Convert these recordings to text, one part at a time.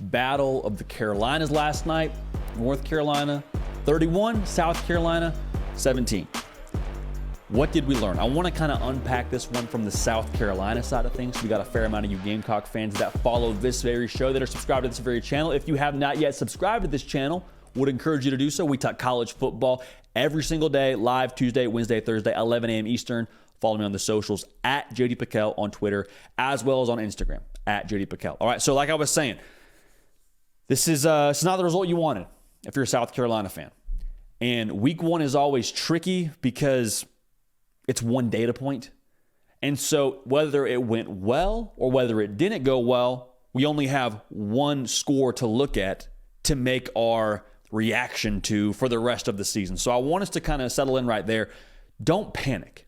Battle of the Carolinas last night. North Carolina 31, South Carolina 17. What did we learn? I want to kind of unpack this one from the South Carolina side of things. We got a fair amount of you Gamecock fans that follow this very show, that are subscribed to this very channel. If you have not yet subscribed to this channel, would encourage you to do so. We talk college football every single day, live Tuesday, Wednesday, Thursday, 11 a.m. Eastern. Follow me on the socials at JD Piquel on Twitter, as well as on Instagram at JD Piquel. All right, so like I was saying, this is not the result you wanted if you're a South Carolina fan. And week one is always tricky because it's one data point. And so whether it went well or whether it didn't go well, we only have one score to look at to make our reaction to for the rest of the season. So I want us to kind of settle in right there. Don't panic.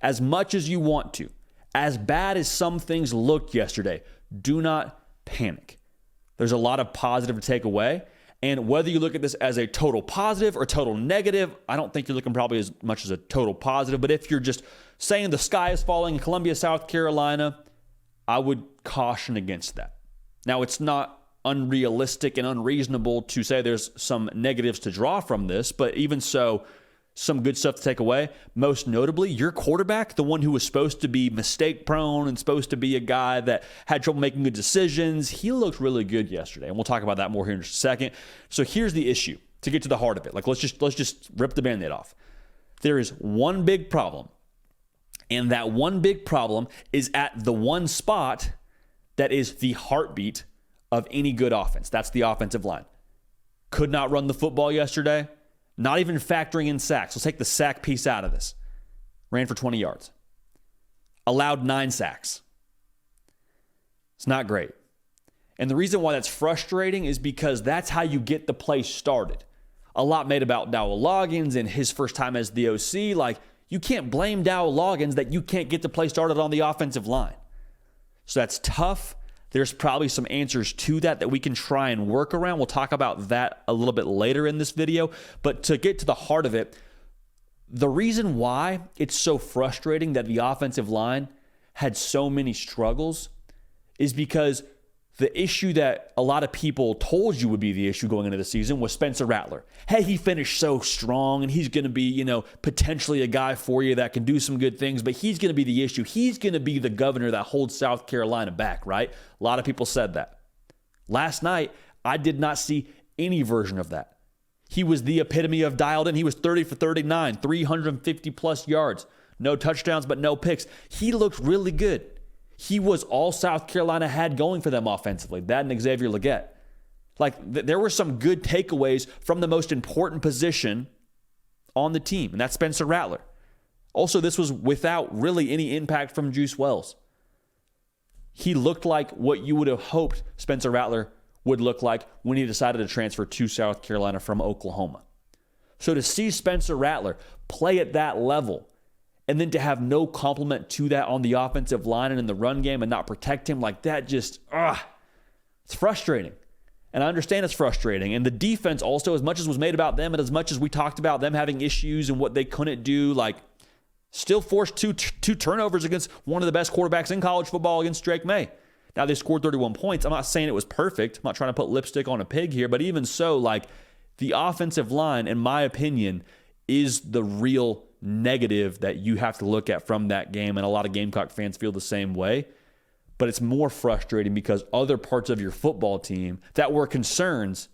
As much as you want to, as bad as some things looked yesterday, do not panic. There's a lot of positive to take away. And whether you look at this as a total positive or total negative, I don't think you're looking probably as much as a total positive. But if you're just saying the sky is falling in Columbia, South Carolina, I would caution against that. Now, it's not unrealistic and unreasonable to say there's some negatives to draw from this, but even so, some good stuff to take away. Most notably, your quarterback, the one who was supposed to be mistake prone and supposed to be a guy that had trouble making good decisions, he looked really good yesterday. And we'll talk about that more here in just a second. So here's the issue to get to the heart of it. Like let's just rip the Band-Aid off. There is one big problem. And that one big problem is at the one spot that is the heartbeat of any good offense. That's the offensive line. Could not run the football yesterday. Not even factoring in sacks. Let's take the sack piece out of this. Ran for 20 yards. Allowed 9 sacks. It's not great. And the reason why that's frustrating is because that's how you get the play started. A lot made about Dowell Loggins and his first time as the OC. Like, you can't blame Dowell Loggins that you can't get the play started on the offensive line. So that's tough. There's probably some answers to that we can try and work around. We'll talk about that a little bit later in this video. But to get to the heart of it, the reason why it's so frustrating that the offensive line had so many struggles is because the issue that a lot of people told you would be the issue going into the season was Spencer Rattler. Hey, he finished so strong, and he's going to be, potentially a guy for you that can do some good things, but he's going to be the issue. He's going to be the governor that holds South Carolina back, right? A lot of people said that. Last night, I did not see any version of that. He was the epitome of dialed in. He was 30 for 39, 350-plus yards. No touchdowns, but no picks. He looked really good. He was all South Carolina had going for them offensively. That and Xavier Legette. There were some good takeaways from the most important position on the team, and that's Spencer Rattler. Also, this was without really any impact from Juice Wells. He looked like what you would have hoped Spencer Rattler would look like when he decided to transfer to South Carolina from Oklahoma. So to see Spencer Rattler play at that level, and then to have no complement to that on the offensive line and in the run game and not protect him like that, just, it's frustrating. And I understand it's frustrating. And the defense also, as much as was made about them and as much as we talked about them having issues and what they couldn't do, still forced two turnovers against one of the best quarterbacks in college football against Drake May. Now, they scored 31 points. I'm not saying it was perfect. I'm not trying to put lipstick on a pig here. But even so, the offensive line, in my opinion, is the real negative that you have to look at from that game, and a lot of Gamecock fans feel the same way. But it's more frustrating because other parts of your football team that were concerns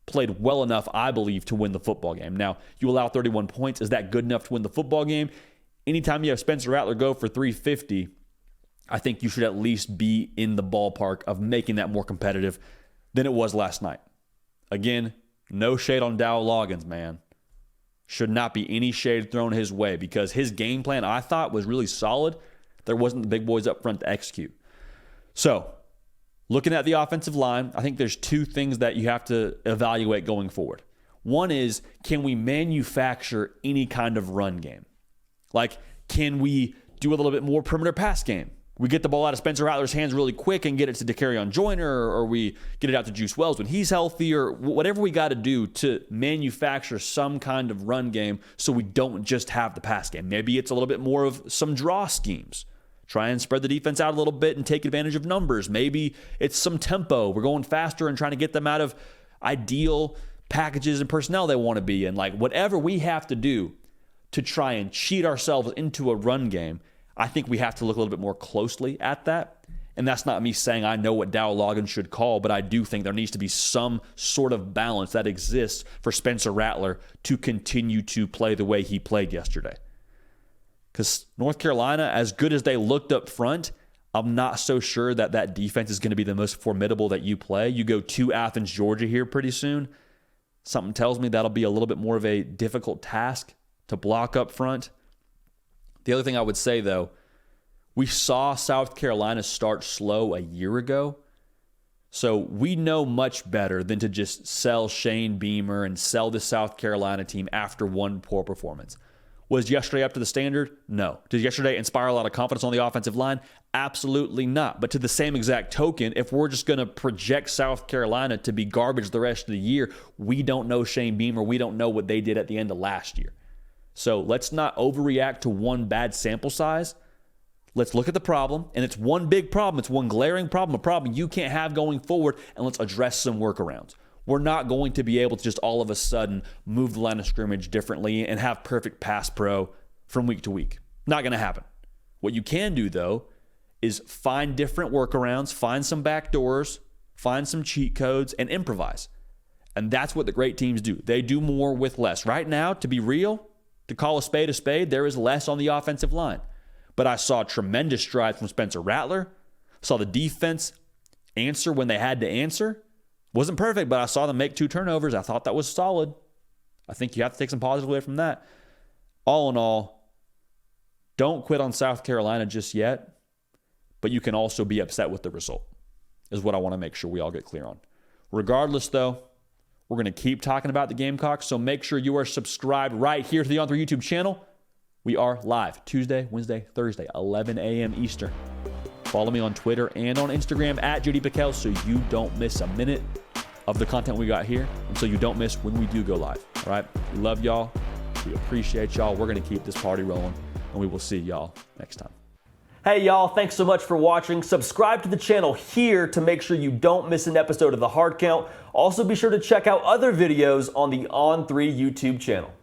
played well enough, I believe, to win the football game. Now, you allow 31 points. Is that good enough to win the football game? Anytime you have Spencer Rattler go for 350, I think you should at least be in the ballpark of making that more competitive than it was last night. Again, no shade on Dowell Loggins, man. Should not be any shade thrown his way because his game plan, I thought, was really solid. There wasn't the big boys up front to execute. So, looking at the offensive line, I think there's two things that you have to evaluate going forward. One is, can we manufacture any kind of run game? Can we do a little bit more perimeter pass game? We get the ball out of Spencer Rattler's hands really quick and get it to Dakereon Joyner, or we get it out to Juice Wells when he's healthy, or whatever we got to do to manufacture some kind of run game so we don't just have the pass game. Maybe it's a little bit more of some draw schemes Try and spread the defense out a little bit and take advantage of numbers. Maybe it's some tempo. We're going faster and trying to get them out of ideal packages and personnel they want to be in. Like, whatever we have to do to try and cheat ourselves into a run game, I think we have to look a little bit more closely at that. And that's not me saying I know what Dow Loggins should call, but I do think there needs to be some sort of balance that exists for Spencer Rattler to continue to play the way he played yesterday. Because North Carolina, as good as they looked up front, I'm not so sure that that defense is going to be the most formidable that you play. You go to Athens, Georgia here pretty soon. Something tells me that'll be a little bit more of a difficult task to block up front. The other thing I would say, though, we saw South Carolina start slow a year ago. So we know much better than to just sell Shane Beamer and sell the South Carolina team after one poor performance. Was yesterday up to the standard? No. Did yesterday inspire a lot of confidence on the offensive line? Absolutely not. But to the same exact token, if we're just going to project South Carolina to be garbage the rest of the year, we don't know Shane Beamer. We don't know what they did at the end of last year. So let's not overreact to one bad sample size. Let's look at the problem, and it's one big problem. It's one glaring problem, a problem you can't have going forward, and let's address some workarounds. We're not going to be able to just all of a sudden move the line of scrimmage differently and have perfect pass pro from week to week. Not going to happen. What you can do, though, is find different workarounds, find some back doors, find some cheat codes, and improvise. And that's what the great teams do. They do more with less. Right now, to be real, to call a spade, there is less on the offensive line. But I saw tremendous strides from Spencer Rattler. Saw the defense answer when they had to answer. Wasn't perfect, but I saw them make 2 turnovers. I thought that was solid. I think you have to take some positive away from that. All in all, don't quit on South Carolina just yet, but you can also be upset with the result, is what I want to make sure we all get clear on. Regardless, though, we're going to keep talking about the Gamecocks, so make sure you are subscribed right here to the On3 YouTube channel. We are live Tuesday, Wednesday, Thursday, 11 a.m. Eastern. Follow me on Twitter and on Instagram at JD Piquel so you don't miss a minute of the content we got here and so you don't miss when we do go live. All right? We love y'all. We appreciate y'all. We're going to keep this party rolling, and we will see y'all next time. Hey, y'all. Thanks so much for watching. Subscribe to the channel here to make sure you don't miss an episode of The Hard Count. Also, be sure to check out other videos on the On3 YouTube channel.